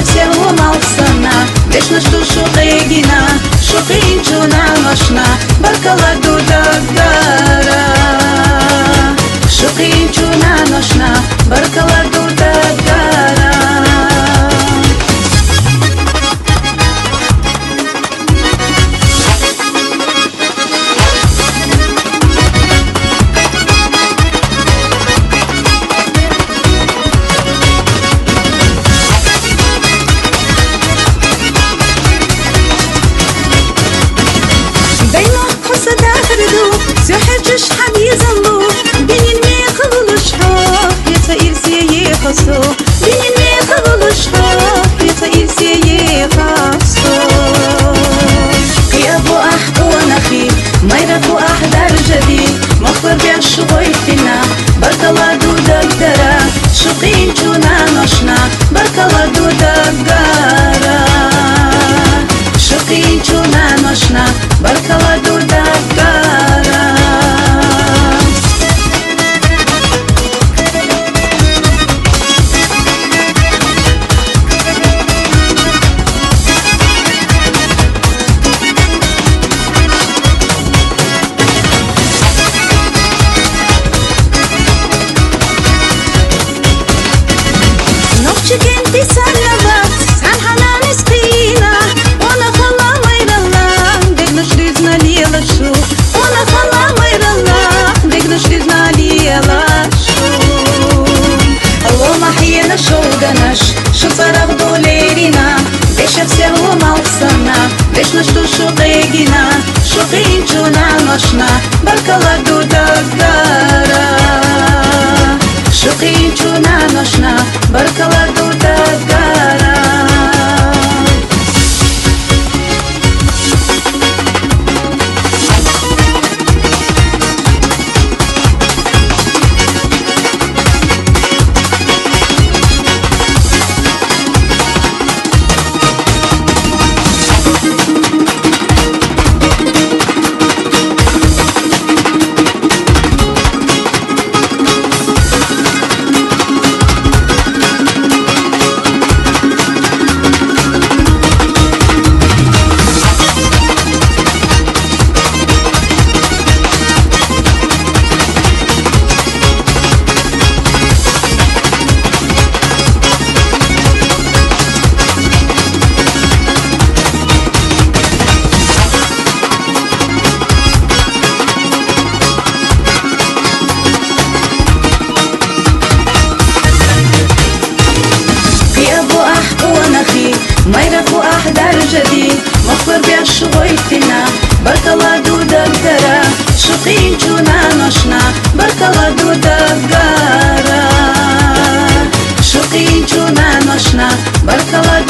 всех ломал сана, вечно что шуқегина, шуқин чуна машна, баркала дудагара. Шуқин чуна машна, баркала дудагара. سحرش حبيز الله بين الميخ والشحاح يتقيل سيه خصو بين الميخ والشحاح يتقيل سيه خصو قيابو أحد ونخي ما يرفو أحد الجديد مخبر بيعشو غيتنا برك الله دودك درا شقين جونا نشنا برك الله دودك درا شقين جونا نشنا برك الله دودك درا كنتي سلبت عن حنان سقينا وانا خلا مير الله دقنش رزنا ليلا شو وانا خلا مير الله دقنش رزنا ليلا شو الله ما حينا شو قنش شو صرف دوليرنا بيش всех ломал сана вечно что шуқегина шуқин чуна машна баркала дудагара شقين چونا نشنا برکلا دودگارا ما يرفو أحد الجديد مخبر بيعشو غيتنا بركلا دودك درا شقين جونا نشنا بركلا دودك درا شقين جونا نشنا بركلا